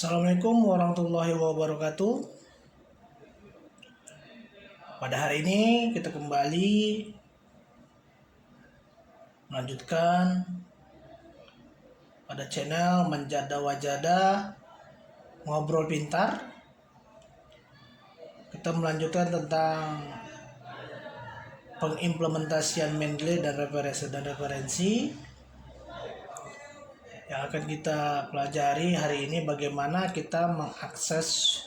Assalamualaikum warahmatullahi wabarakatuh. Pada hari ini kita kembali melanjutkan pada channel Menjada Wajada Ngobrol Pintar. Kita melanjutkan tentang pengimplementasian Mendeley dan referensi yang akan kita pelajari hari ini, bagaimana kita mengakses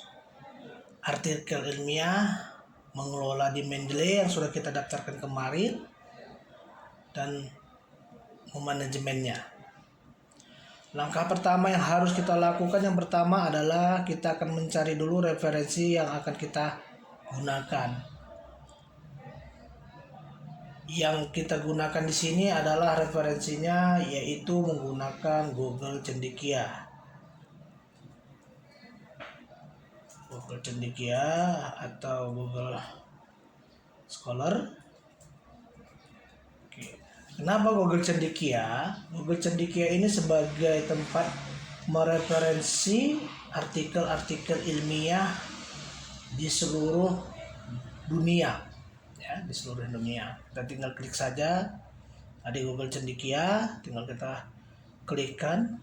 artikel ilmiah, mengelola di Mendeley yang sudah kita daftarkan kemarin, dan memanajemennya. Langkah pertama yang harus kita lakukan, yang pertama adalah kita akan mencari dulu referensi yang akan kita gunakan. Yang kita gunakan di sini adalah referensinya, yaitu menggunakan Google Cendekia. Google Cendekia atau Google Scholar. Oke. Kenapa Google Cendekia? Google Cendekia ini sebagai tempat mereferensi artikel-artikel ilmiah di seluruh dunia. Di seluruh dunia. Kita tinggal klik saja di Google Cendekia, tinggal kita klikkan.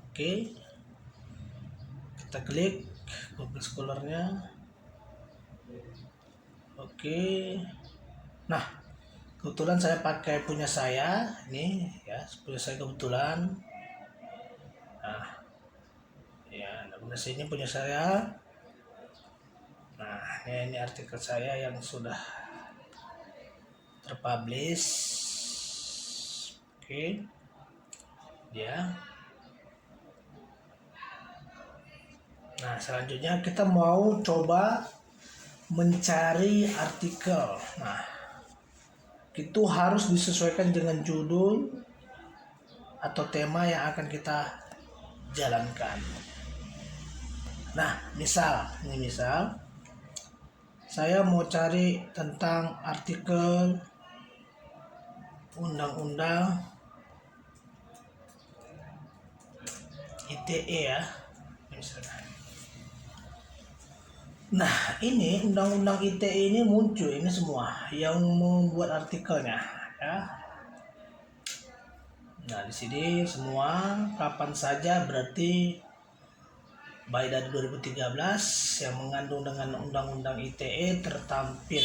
Oke. Kita klik Google Scholar-nya. Oke. Nah, kebetulan saya pakai punya saya ini ya, punya saya kebetulan. Nah, ya, ini punya saya. Nah, ini artikel saya yang sudah terpublish. Oke. Ya. Nah, selanjutnya kita mau coba mencari artikel. Nah, itu harus disesuaikan dengan judul atau tema yang akan kita jalankan. Nah, misal saya mau cari tentang artikel undang-undang ITE ya, misalnya. Nah, ini undang-undang ITE ini muncul, ini semua yang membuat artikelnya ya. Nah, di sini semua kapan saja, berarti baik dari 2013 yang mengandung dengan undang-undang ITE tertampil.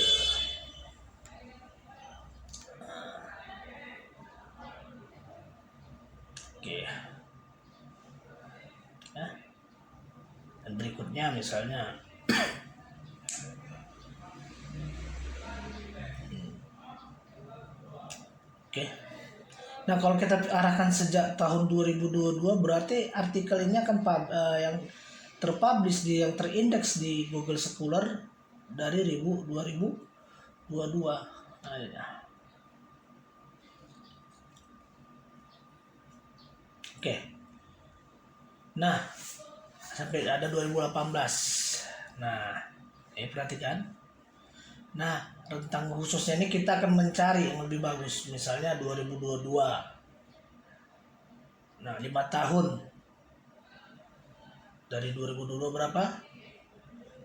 Oke. Nah, dan berikutnya misalnya oke. Nah, kalau kita arahkan sejak tahun 2022, berarti artikel ini akan yang terpublish yang terindeks di Google Scholar dari 2022. Nah, ya. Oke. Nah, sampai ada 2018. Nah, ini perhatikan. Nah, rentang khususnya ini kita akan mencari yang lebih bagus. Misalnya 2022. Nah, 5 tahun. Dari 2022 berapa?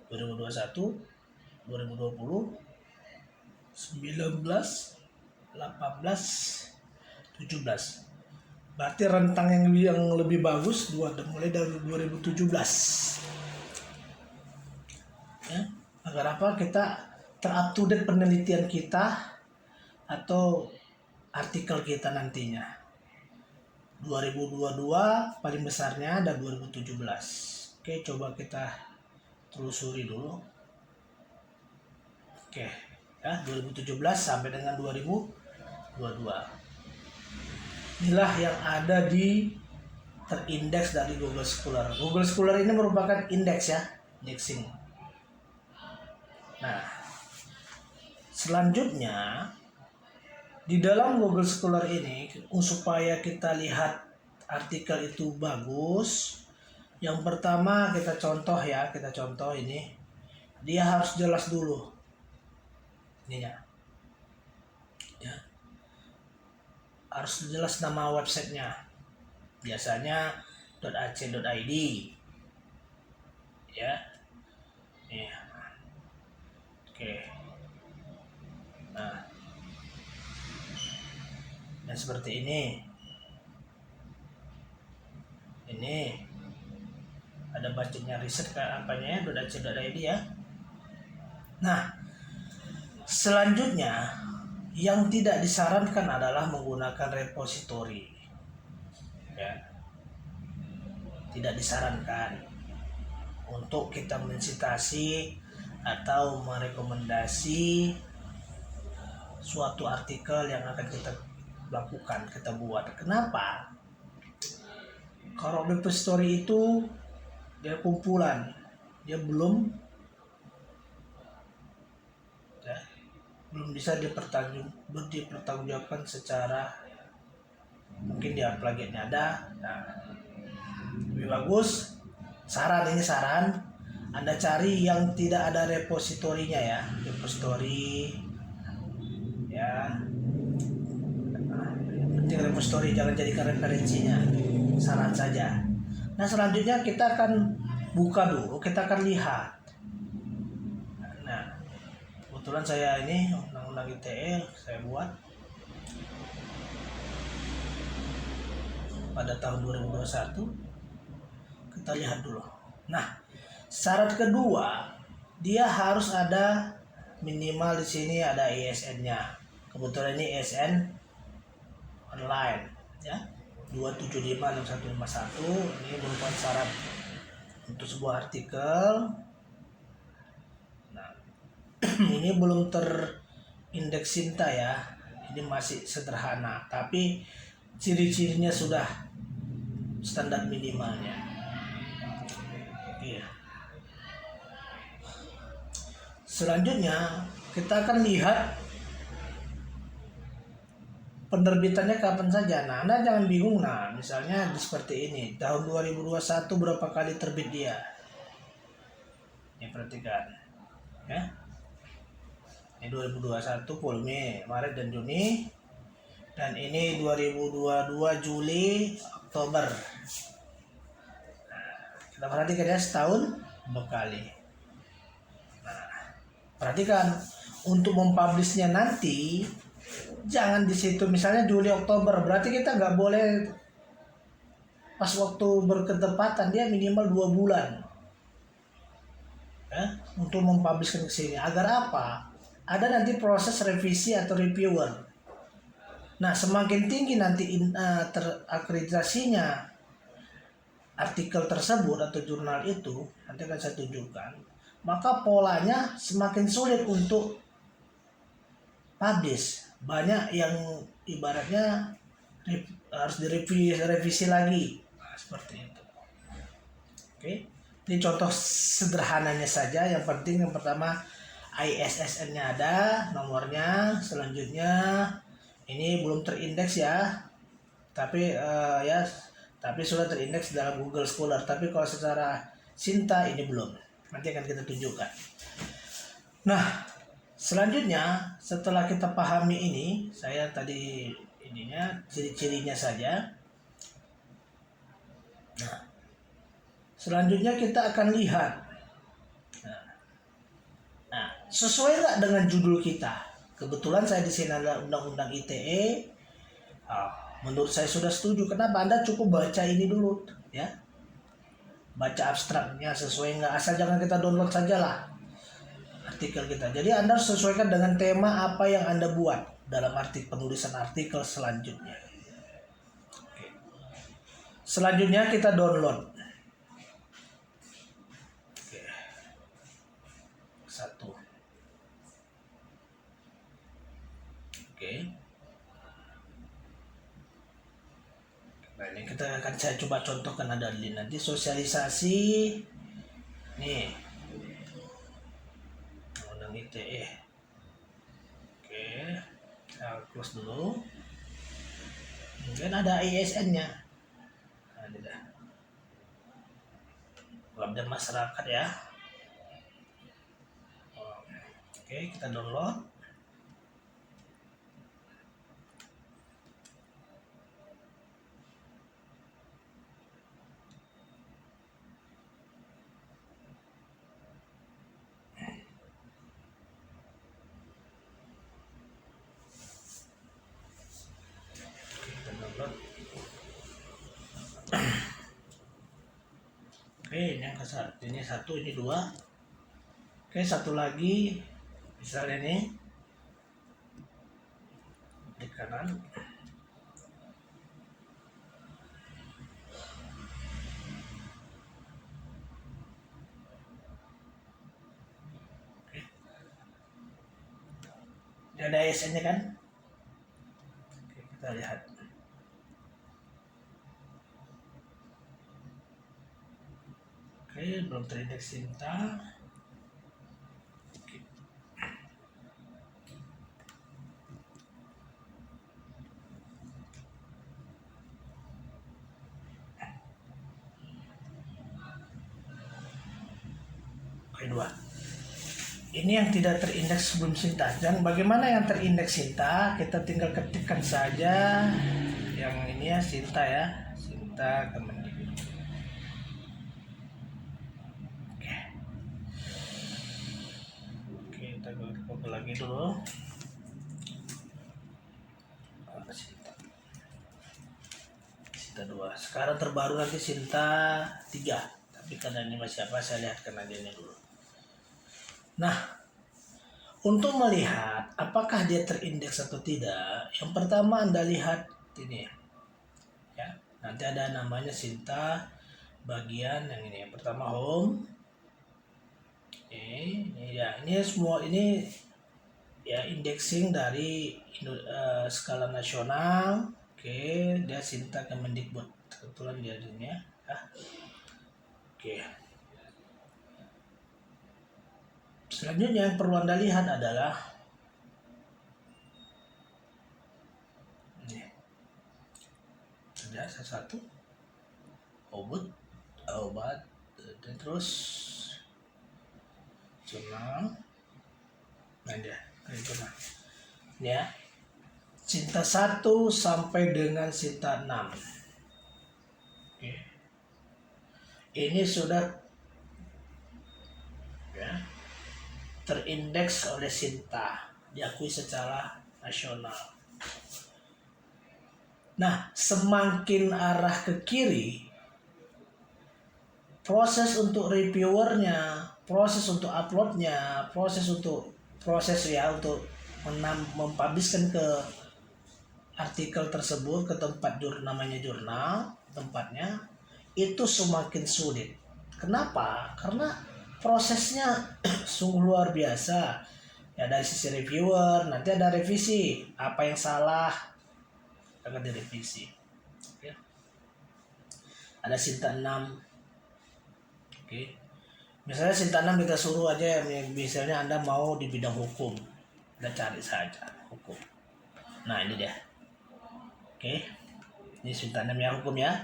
2021, 2020, 19, 18, 17. Berarti rentang yang lebih bagus mulai dari 2017. Ya, agar apa? Kita ter-up-to-date penelitian kita atau artikel kita nantinya. 2022 paling besarnya dan 2017. Oke, coba kita telusuri dulu. Oke, ya, 2017 sampai dengan 2022. Inilah yang ada di terindeks dari Google Scholar. Google Scholar ini merupakan indeks ya, indexing. Nah, selanjutnya di dalam Google Scholar ini, supaya kita lihat artikel itu bagus, yang pertama kita contoh ini, dia harus jelas dulu ininya ya, harus jelas nama websitenya. biasanya .ac.id ya. Nih. Oke. Nah, dan seperti ini ada bacanya riset ke apanya ya, .ac.id ya. Nah, selanjutnya yang tidak disarankan adalah menggunakan repository ya. Tidak disarankan untuk kita mensitasi atau merekomendasi suatu artikel yang akan kita lakukan, kita buat. Kenapa? Kalau repository itu dia kumpulan, dia belum bisa dipertanggungjawabkan secara, mungkin dia plagiatnya ada. Nah, lebih bagus saran Anda cari yang tidak ada repositorinya ya, repository ya. Penting repository, jangan jadikan referensinya, saran saja. Nah, selanjutnya kita akan buka dulu, kita akan lihat. Nah, kebetulan saya ini undang-undang ITE saya buat pada tahun 2021. Kita lihat dulu. Nah, syarat kedua, dia harus ada minimal di sini ada ISN-nya. Kebetulan ini ISN online ya, 2756151. Ini merupakan syarat untuk sebuah artikel. Nah, ini belum terindeks Sinta ya, ini masih sederhana, tapi ciri-cirinya sudah standar minimalnya. Iya. Selanjutnya kita akan lihat penerbitannya kapan saja. Nah, Anda jangan bingung. Nah, misalnya seperti ini, tahun 2021 berapa kali terbit dia? Ini perhatikan ya. Ini 2021 volume Maret dan Juni, dan ini 2022 Juli Oktober. Nah, kita perhatikan ya, setahun berkali. Nah, perhatikan untuk mempublishnya nanti jangan di situ misalnya Juli Oktober, berarti kita nggak boleh pas waktu berketepatan, dia minimal 2 bulan ya, untuk mempublishkan ke sini. Agar apa? Ada nanti proses revisi atau reviewer. Nah, semakin tinggi nanti terakreditasinya artikel tersebut atau jurnal itu, nanti akan saya tunjukkan, maka polanya semakin sulit untuk publish. Banyak yang ibaratnya harus direvisi lagi. Nah, seperti itu. Oke. Ini contoh sederhananya saja. Yang penting yang pertama ISSN-nya ada, nomornya. Selanjutnya ini belum terindeks ya. Tapi tapi sudah terindeks dalam Google Scholar. Tapi kalau secara Sinta ini belum. Nanti akan kita tunjukkan. Nah, selanjutnya setelah kita pahami ini, saya tadi ininya ciri-cirinya saja. Nah, selanjutnya kita akan lihat. Nah, sesuai nggak dengan judul kita? Kebetulan saya di sini ada Undang-Undang ITE. Menurut saya sudah setuju. Kenapa? Anda cukup baca ini dulu, ya. Baca abstraknya sesuai nggak? Asal jangan kita download saja lah artikel kita. Jadi Anda harus sesuaikan dengan tema apa yang Anda buat dalam penulisan artikel selanjutnya. Oke. Selanjutnya kita download. Oke. 1. Oke. Nah, ini saya coba contohkan, ada di nanti sosialisasi. Nih. Undang ITE. Oke. Saya close dulu. Mungkin ada ISN-nya. Nah, ini dah. Pengabdian masyarakat ya. Oke, kita download. ini yang kesatu, ini satu, ini dua. Oke, satu lagi, misalnya nih di kanan. Oke. Ini ada ASN-nya kan? Oke, kita lihat. Oke, belum terindeks Sinta. Kedua, ini yang tidak terindeks sebelum Sinta. Dan bagaimana yang terindeks Sinta? Kita tinggal ketikkan saja yang ini ya, Sinta ya, Sinta Kemendikbud. Oke, kita coba lagi dulu. Sinta, Sinta 2. Sekarang terbaru nanti Sinta 3. Tapi karena ini masih apa, saya lihatkan aja ini dulu. Nah, untuk melihat apakah dia terindeks atau tidak, yang pertama Anda lihat ini ya. Nanti ada namanya Sinta bagian yang ini. Yang pertama home. Ini ya, ini semua ini ya indexing dari skala nasional. Oke, dia Sinta Kemendikbud. Kebetulan dia ini ya. Oke. Selanjutnya yang perlu Anda lihat adalah ini. Ada satu obat, dan terus jurnal. Nah dia, jurnal. Ini ya. Sinta 1 sampai dengan Sinta 6. Oke. Ini sudah ya, terindeks oleh Sinta, diakui secara nasional. Nah, semakin arah ke kiri, proses untuk reviewernya, proses untuk uploadnya, proses ya untuk mempublishkan ke artikel tersebut ke tempat namanya jurnal, tempatnya itu semakin sulit. Kenapa? Karena prosesnya sungguh luar biasa. Ya, dari sisi reviewer nanti ada revisi, apa yang salah akan direvisi. Oke. Ada Sinta 6. Oke. Misalnya Sinta 6 kita suruh aja, misalnya Anda mau di bidang hukum, Anda cari saja hukum. Nah ini dia. Oke. Ini Sinta 6 ya, hukum ya.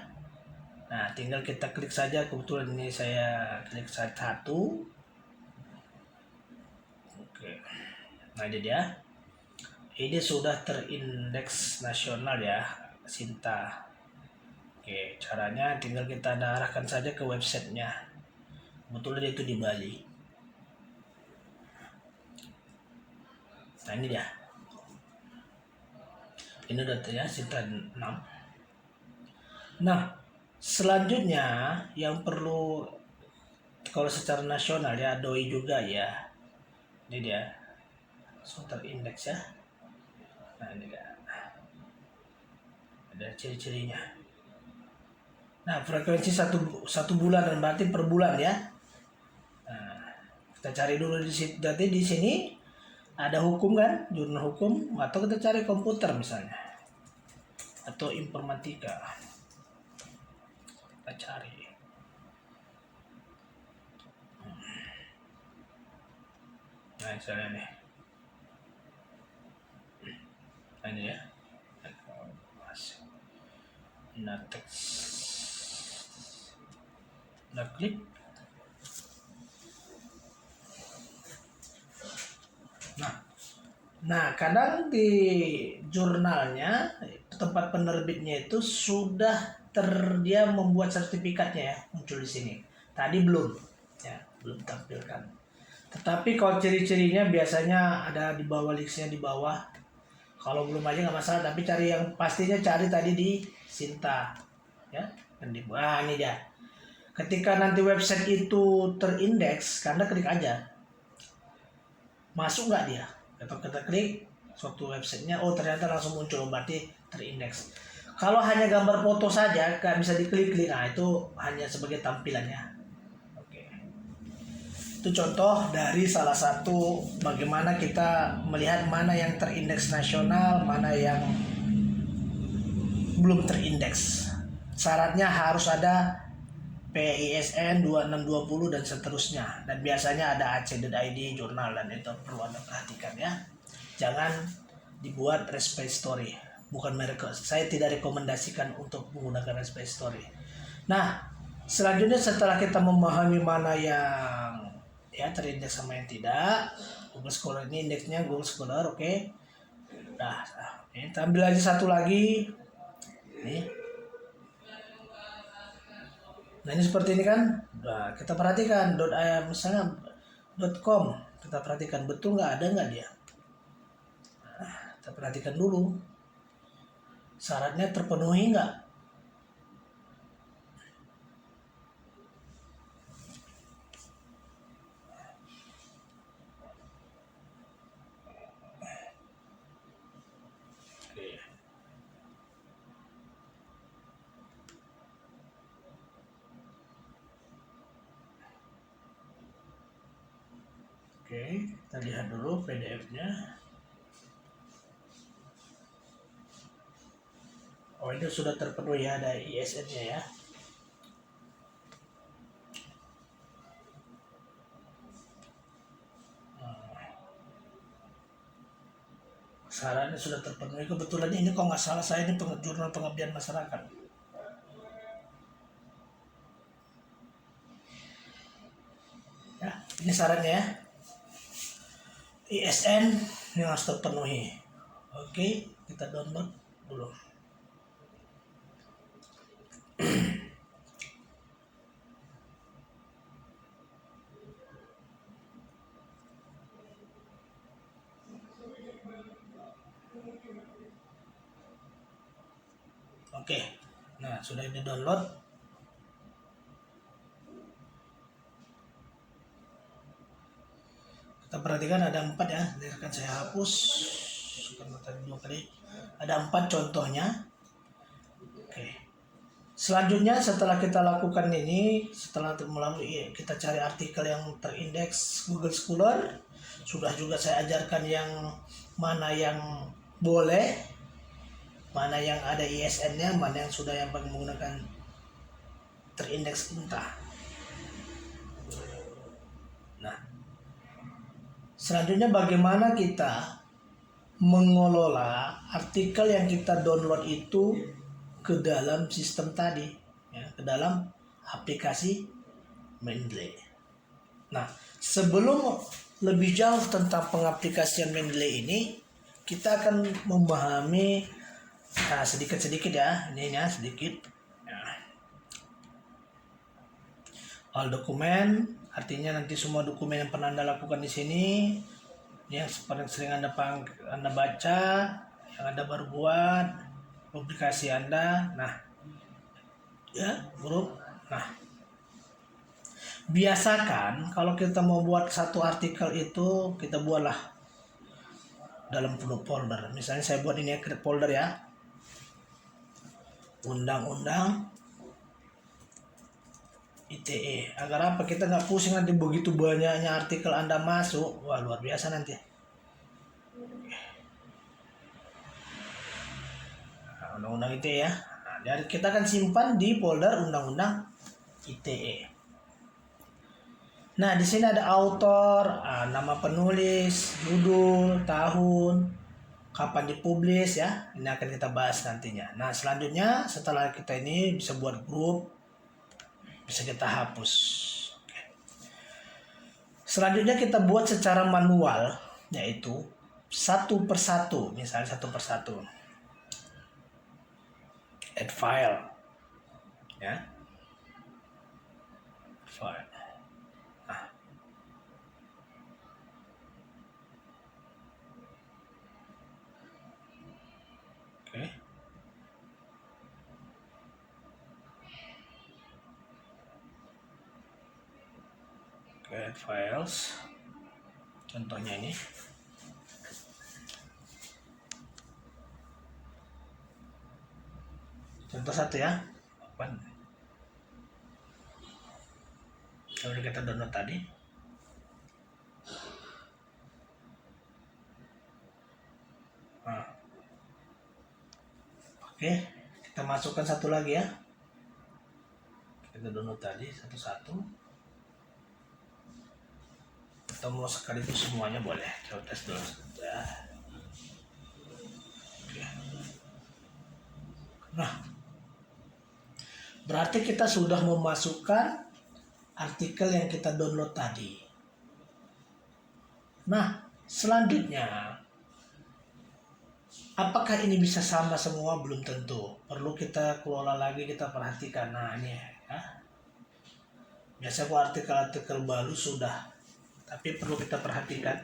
Nah, tinggal kita klik saja. Kebetulan ini saya klik satu. Oke. Nah, ini dia. Ini sudah terindeks nasional ya, Sinta. Oke, caranya tinggal kita arahkan saja ke websitenya. Kebetulan itu di Bali. Nah, ini dia. Ini datanya Sinta 6. Nah, selanjutnya yang perlu kalau secara nasional ya, doi juga ya. Ini dia. Sudah terindeks ya. Nah, ini dia. Ada ciri-cirinya. Nah, frekuensi satu bulan, dan berarti per bulan ya. Nah, kita cari dulu di sini. Berarti di sini ada hukum kan, jurnal hukum, atau kita cari komputer misalnya, atau informatika. Kita cari. Nah, misalnya nih. Nah, ini ya. Nah, teks. Nah, klik. Nah, kadang di jurnalnya, tempat penerbitnya itu sudah dia membuat sertifikatnya ya, muncul di sini. Tadi belum, ya, belum tampilkan. Tetapi kalau ciri-cirinya biasanya ada di bawah, linknya di bawah. Kalau belum aja nggak masalah, tapi cari yang pastinya, cari tadi di Sinta, ya. Dan ini dia. Ketika nanti website itu terindeks, karena klik aja, masuk nggak dia? Atau kita klik suatu websitenya, oh ternyata langsung muncul, berarti terindeks. Kalau hanya gambar foto saja, nggak bisa diklik-klik, nah itu hanya sebagai tampilannya. Oke. Itu contoh dari salah satu bagaimana kita melihat mana yang terindeks nasional, mana yang belum terindeks. Syaratnya harus ada PISN 2620 dan seterusnya, dan biasanya ada AC.id jurnal, dan itu perlu Anda perhatikan ya. Jangan dibuat respace story, bukan merek. Saya tidak rekomendasikan untuk menggunakan respace story. Nah, selanjutnya setelah kita memahami mana yang ya terindeks sama yang tidak, Google Scholar ini indeksnya Google Scholar, oke. Nah, kita ambil aja satu lagi. Nah ini seperti ini kan. Nah, kita perhatikan misalnya .com, kita perhatikan betul nggak dia. Nah, kita perhatikan dulu syaratnya terpenuhi nggak. Oke, kita lihat dulu PDF-nya. Oh ini sudah terpenuhi ya, ada ISN-nya ya. Syaratnya sudah terpenuhi. Kebetulan ini kalau nggak salah saya ini jurnal pengabdian masyarakat. Ya, ini syaratnya ya. ISN yang harus terpenuhi. Oke, kita download dulu. Oke, nah sudah ini download. Kita perhatikan ada 4 ya, ini akan saya hapus karena tadi 2 kali. Ada 4 contohnya. Oke. Selanjutnya setelah kita lakukan ini, setelah melalui kita cari artikel yang terindeks Google Scholar, sudah juga saya ajarkan yang mana yang boleh, mana yang ada ISN-nya, mana yang sudah yang menggunakan terindeks mentah. Nah, selanjutnya bagaimana kita mengelola artikel yang kita download itu ke dalam sistem tadi, ya, ke dalam aplikasi Mendeley. Nah, sebelum lebih jauh tentang pengaplikasian Mendeley ini, kita akan memahami sedikit-sedikit ya, ini ya sedikit. All dokumen, artinya nanti semua dokumen yang pernah Anda lakukan di sini, yang paling sering Anda baca, yang Anda baru buat, publikasi Anda. Nah, ya, grup. Nah, biasakan kalau kita mau buat satu artikel itu, kita buatlah dalam folder. Misalnya saya buat ini ya, create folder ya. Undang-undang ITE. Agar apa? Kita nggak pusing nanti begitu banyaknya artikel Anda masuk. Wah, luar biasa nanti. Nah, undang-undang ITE ya. Nah, jadi kita akan simpan di folder undang-undang ITE. Nah, di sini ada author, nama penulis, judul, tahun, kapan dipublish ya. Ini akan kita bahas nantinya. Nah, selanjutnya setelah kita ini bisa buat grup, bisa kita hapus. Oke. Selanjutnya kita buat secara manual, yaitu satu persatu. Misalnya satu persatu. Add file. Ya. File. Oke. Oke, files. Contohnya ini. Contoh satu ya. Open. Yang kita download tadi. Nah. Oke, kita masukkan satu lagi ya. Kita download tadi satu-satu. Atau mau sekaligus semuanya boleh. Coba tes dulu ya. Oke. Nah, berarti kita sudah memasukkan artikel yang kita download tadi. Nah, selanjutnya, apakah ini bisa sama semua? Belum tentu. Perlu kita kelola lagi, kita perhatikan. Nah, ini ya. Biasa kok artikel-artikel baru sudah, tapi perlu kita perhatikan.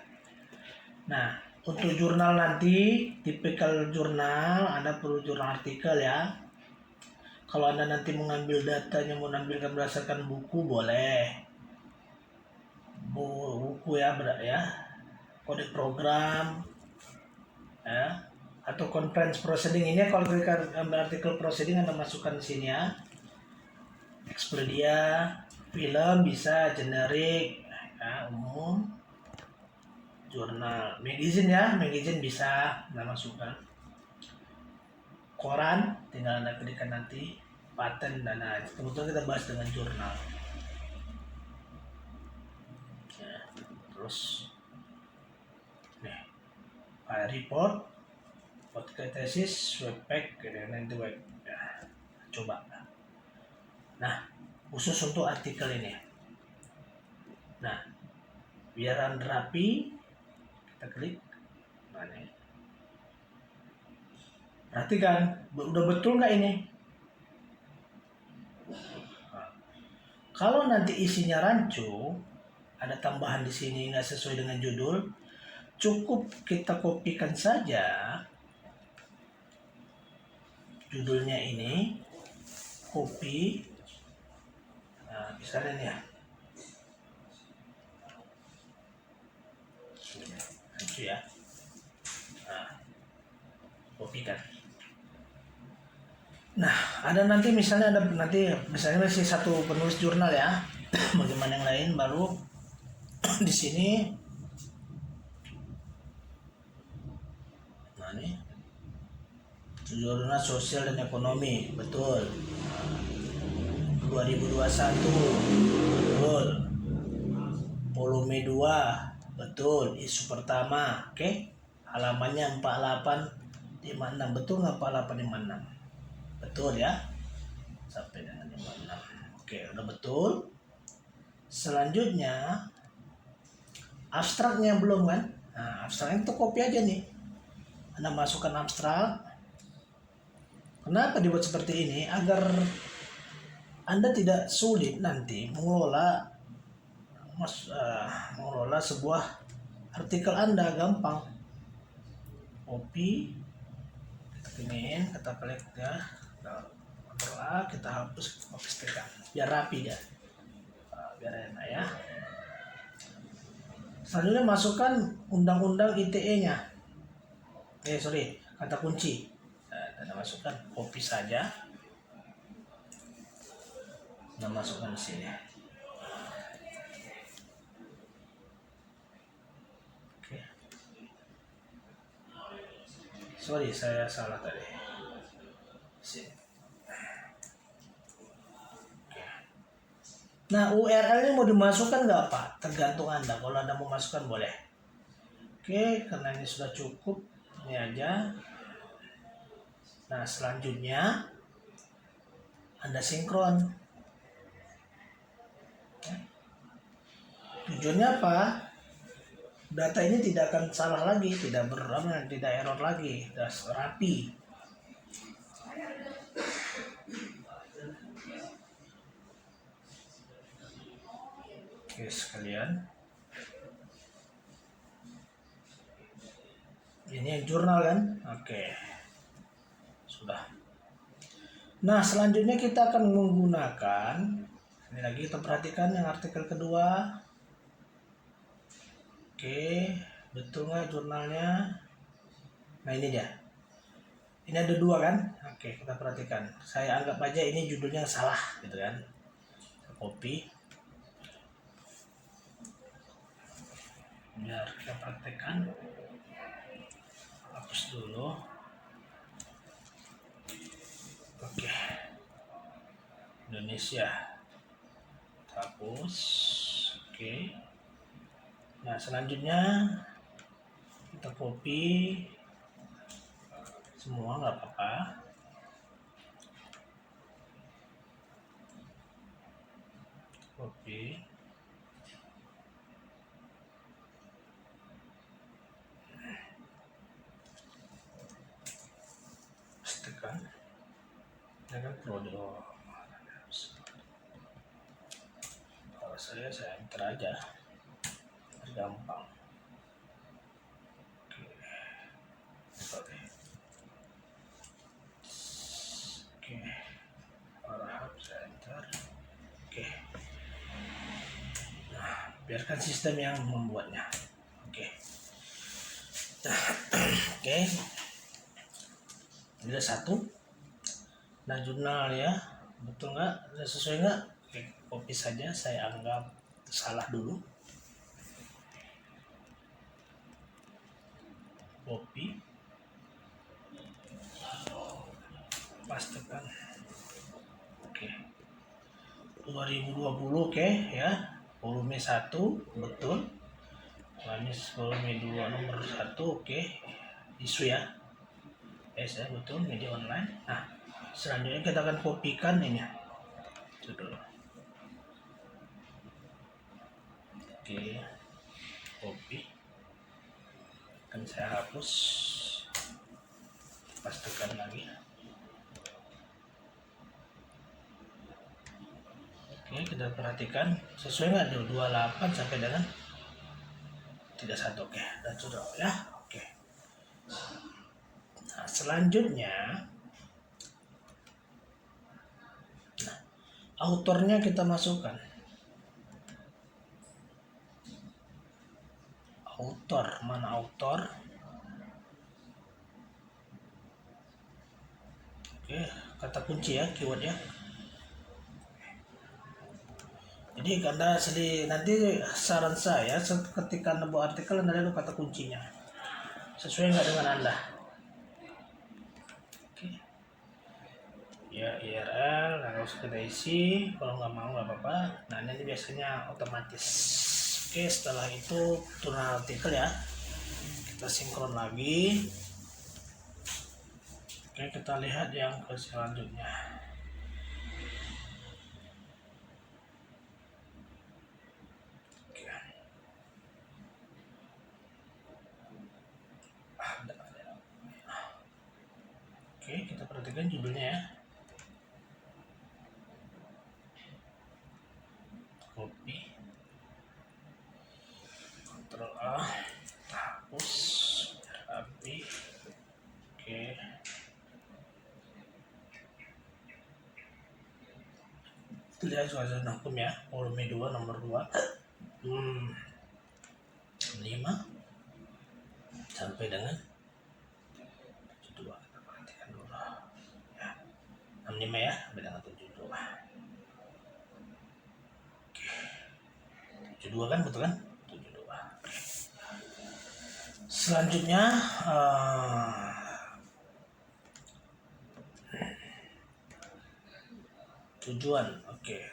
Nah, untuk jurnal nanti, tipikal jurnal, Anda perlu jurnal artikel ya. Kalau Anda nanti mengambil datanya, mau menampilkan berdasarkan buku, boleh. Buku ya, kode program, ya. Atau conference proceeding. Ini kalau kita ambil artikel proceeding, Anda masukkan di sini ya. Expedia, film bisa, generik, ya, umum, jurnal, magazine ya, magazine bisa Anda masukkan. Koran, tinggal Anda ketikkan nanti, paten dan lain. Kebetulan kita bahas dengan jurnal. Ya, terus, nih, report, podcast tesis, webpack, dan nanti web. Ya, coba. Nah, khusus untuk artikel ini. Nah, biar Anda rapi, kita klik. Nah, ini. Perhatikan, udah betul nggak ini? Nah, kalau nanti isinya rancu, ada tambahan di sini nggak sesuai dengan judul, cukup kita kopikan saja judulnya ini, copy. Nah, misalnya nih ya, rancu ya. Nah, kopikan. Nah, ada nanti misalnya masih satu penulis jurnal ya. Bagaimana yang lain baru di sini. Nah, ini jurnal sosial dan ekonomi, betul. 2021, betul. Volume 2, betul. Isu pertama, oke. Halamannya 4856, betul nggak 4856? Betul ya, sampai dengan 56. Oke, udah betul. Selanjutnya abstraknya belum kan? Nah, abstraknya itu copy aja nih. Anda masukkan abstrak. Kenapa dibuat seperti ini? Agar Anda tidak sulit nanti mengelola sebuah artikel Anda, gampang. Copy, kita pinin, kita klik ya. Kita hapus, pastikan biar rapi ya, biar enak ya. Selanjutnya masukkan undang-undang ITE-nya. Kata kunci. Anda masukkan, copy saja. Anda masukkan di sini. Oke. Sorry, saya salah tadi. Sini. Nah, URL-nya mau dimasukkan nggak Pak? Tergantung Anda. Kalau Anda mau masukkan boleh. Oke, karena ini sudah cukup. Ini aja. Nah, selanjutnya Anda sinkron. Tujuannya apa? Data ini tidak akan salah lagi, tidak error lagi, sudah rapi. Oke sekalian, ini jurnal kan? Oke, sudah. Nah, selanjutnya kita akan menggunakan, ini lagi kita perhatikan yang artikel kedua. Oke, betul nggak jurnalnya? Nah ini dia. Ini ada 2 kan? Oke, kita perhatikan. Saya anggap aja ini judulnya salah, gitu kan? Copy. Biar kita praktekkan. Hapus dulu. Oke. Indonesia. Hapus. Oke. Nah, selanjutnya kita copy semua, nggak apa-apa. Copy. Pastikan. Jangan produk. Kalau saya enter aja. Gampang. Oke. Oke. Harap saya enter. Oke. Nah, biarkan sistem yang membuatnya. Oke. Nah, oke. Ini ada 1. Nah, jurnal ya. Betul nggak? Sesuai nggak? Oke, copy saja. Saya anggap salah dulu. Copy. Pastikan. Oke. 2020 oke ya. Volume 1 betul. Volume 2 nomor 1 oke. Isu ya. Ya betul, media online. Nah, selanjutnya kita akan kopikan ini. Itu dulu. Oke. Copy. Akan saya hapus. Pastikan lagi. Oke, kita perhatikan sesuai nggak 28 sampai dengan 31. Oke, dan sudah ya. Oke. Nah, selanjutnya autornya kita masukkan. Autor, mana autor? Oke, kata kunci ya, keyword ya. Jadi Anda nanti saran saya ketika Anda buat artikel Anda lihat kata kuncinya. Sesuai nggak dengan Anda? Oke. Ya URL, lalu kita isi. Kalau nggak mau nggak apa-apa. Nah ini biasanya otomatis. Oke, setelah itu turunan artikel ya. Kita sinkron lagi. Oke, kita lihat yang ke selanjutnya. Oke, kita perhatikan judulnya ya. Copy. Ctrl A. Hapus. Rapi. Oke. Itu lihat suasana hukum ya. Volume 2 nomor 2. 5 sampai dengan 72. Kita perhatikan dulu ya. 65 ya sampai dengan 72. Oke. 72 kan betul kan? 72. Oke. Selanjutnya tujuan. Oke.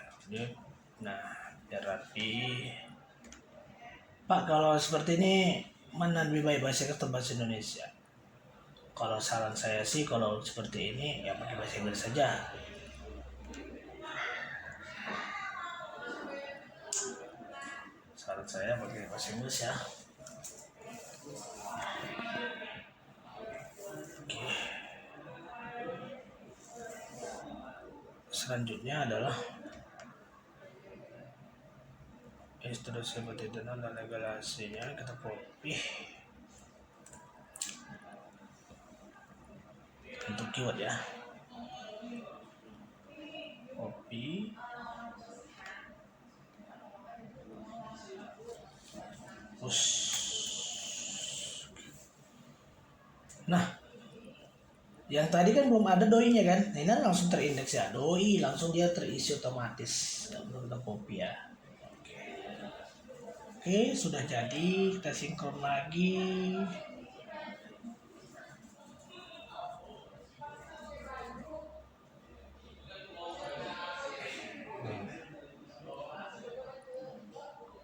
Nah, biar rapi. Pak, kalau seperti ini mana lebih baik bahasa Inggris atau bahasa Indonesia? Kalau saran saya sih kalau seperti ini ya pakai bahasa Inggris saja. Saran saya pakai bahasa Inggris ya. Oke. Selanjutnya adalah instruksi pertindakan dan regulasinya kita copy untuk keyword ya. Copy. Push. Nah, yang tadi kan belum ada doi-nya kan. Nah, ini langsung terindeks ya. Doi langsung dia terisi otomatis. Belum ada copy ya. Oke, sudah jadi. Kita sinkron lagi.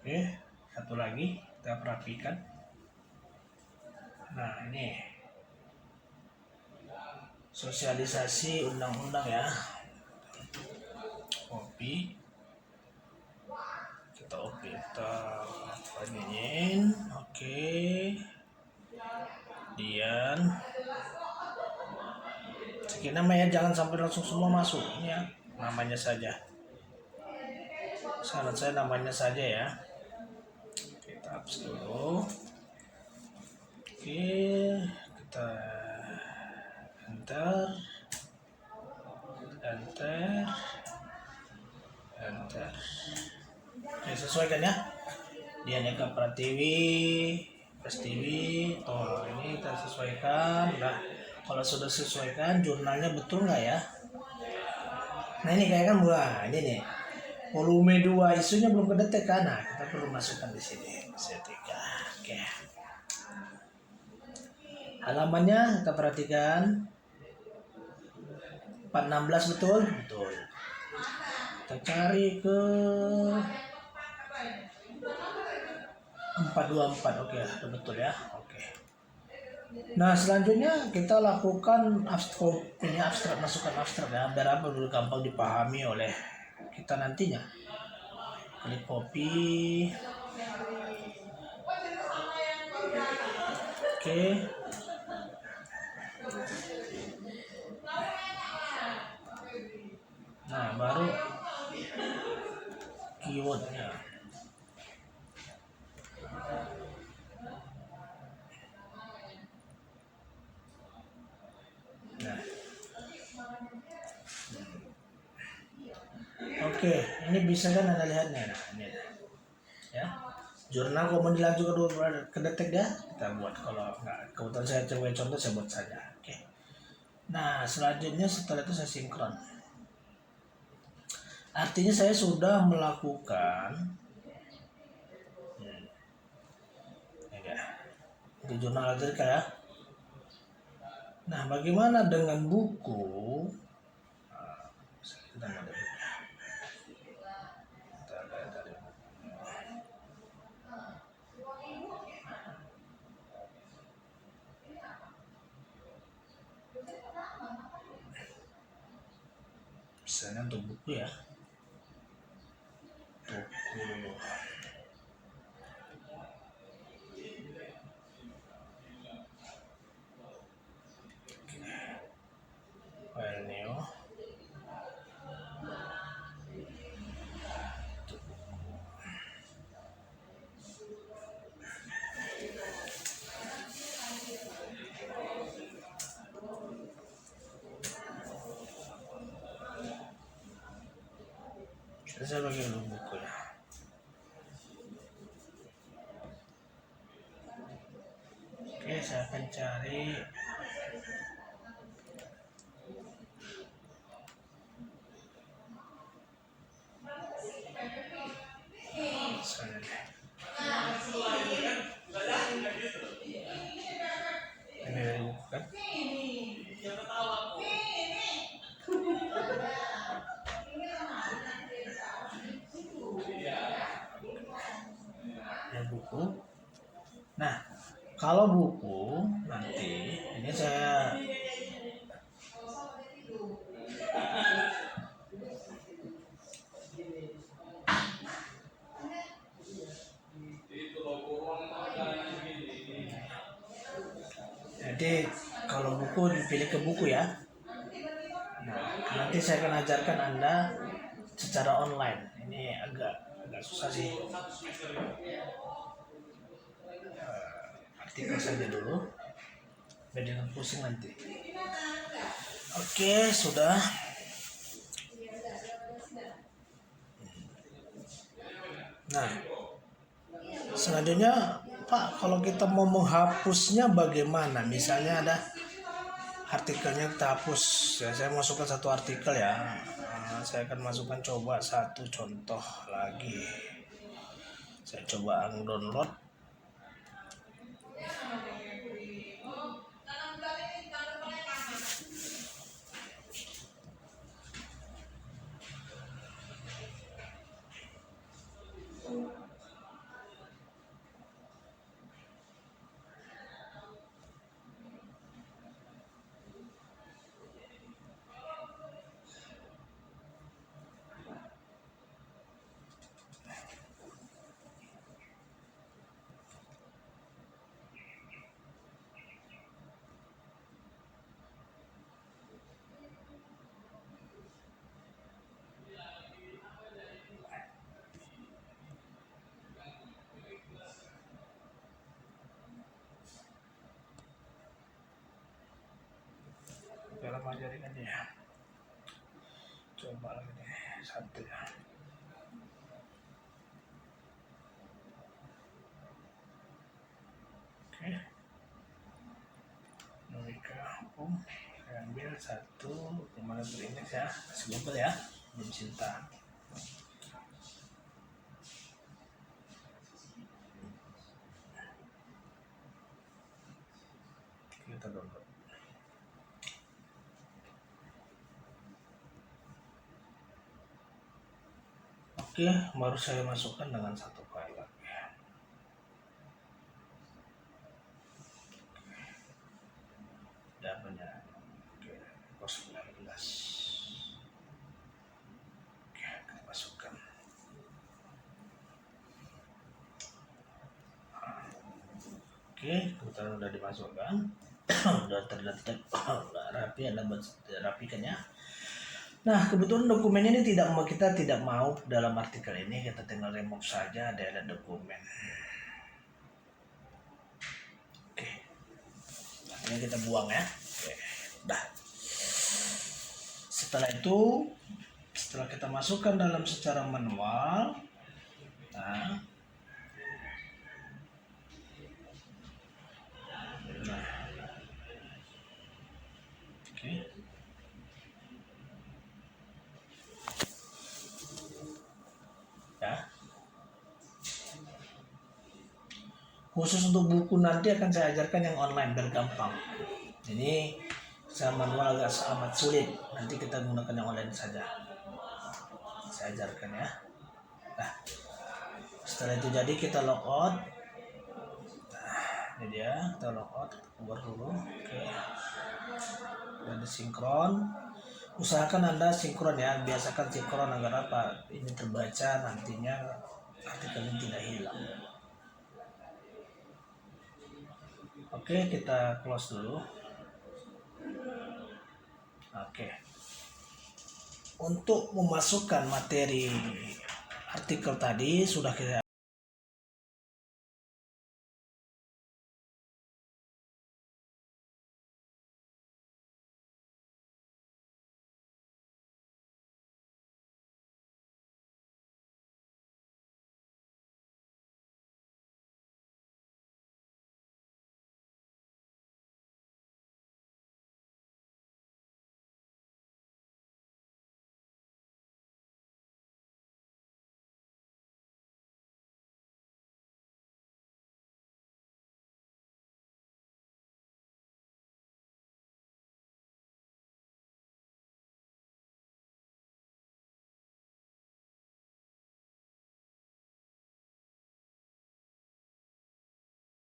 Oke, satu lagi kita perhatikan. Nah, ini sosialisasi undang-undang ya. Copy. Kita oke, kita ingin. Oke. Kemudian sekian namanya, jangan sampai langsung semua masuk ya. Namanya saja. Saran saya namanya saja ya. Kita hapus dulu. Oke, kita enter, Oke, sesuaikan ya. Dianeka Pratiwi, Prestiwi. Oh, ini kita sesuaikan. Nah, kalau sudah sesuaikan, jurnalnya betul nggak ya? Nah, ini kayak kan ini nih. Volume 2 isunya belum kedetek kan? Nah, kita perlu masukkan di sini. Setika. Oke. Halamannya kita perhatikan. 416 betul? Betul. Kita cari ke 424. Oke, betul ya. Oke. Nah, selanjutnya kita lakukan abstrak, masukkan abstrak ya, biar apa dulu gampang dipahami oleh kita nantinya. Klik copy. Oke. Nah, baru keywordnya. Nah. Oke, ini bisa kan Anda lihat nih. Nah, ini ya. Jurnal kalau dilanjutkan ke detek ya, kita buat. Kalau nggak, kebetulan saya coba contoh, saya buat saja. Oke. Nah, selanjutnya setelah itu saya sinkron. Artinya saya sudah melakukan di jurnal Amerika ya. Nah, bagaimana dengan buku? Kita ada buku. Misalnya untuk buku ya. Buku. File new. Saya pakai dulu buku ya. Oke, saya akan cari ini dari buku kan. Buku. Nah, kalau buku nanti ini saya jadi kalau buku dipilih ke buku ya. Nah, nanti saya akan ajarkan Anda secara online. Ini agak susah sih. Artikel saja dulu, biar jangan pusing nanti. Oke, sudah. Nah, selanjutnya Pak, kalau kita mau menghapusnya bagaimana? Misalnya ada artikelnya kita hapus. Ya, saya masukkan satu artikel ya. Saya akan masukkan coba satu contoh lagi. Saya coba download. Dalam ajarin aja ya. Coba lagi nih satu ya. Oke. Mereka hukum. Saya ambil satu dimana berindeks ya. Kasih Google ya. Belum cinta. Kita download. Oke, baru saya masukkan dengan satu file lagi. Datanya, oke, pos 19. Oke, kita masukkan. Oke, kebetulan udah dimasukkan, udah terdetek, udah rapi, Anda rapikan ya. Nah, kebetulan dokumennya ini kita tidak mau dalam artikel ini, kita tinggal remove saja ada dokumen. Oke, ini kita buang ya. Oke, dah. Setelah itu, setelah kita masukkan dalam secara manual, nah, oke. Ya. Khusus untuk buku nanti akan saya ajarkan yang online biar gampang. Ini saya manual agak amat sulit. Nanti kita gunakan yang online saja. Saya ajarkan ya. Nah, setelah itu jadi kita logout. Nah, ini dia, kita logout, keluar dulu. Oke. Dan sinkron. Usahakan Anda sinkron ya, biasakan sinkron agar apa? Ini terbaca nantinya artikel ini tidak hilang. Oke, kita close dulu. Oke. Untuk memasukkan materi artikel tadi sudah kita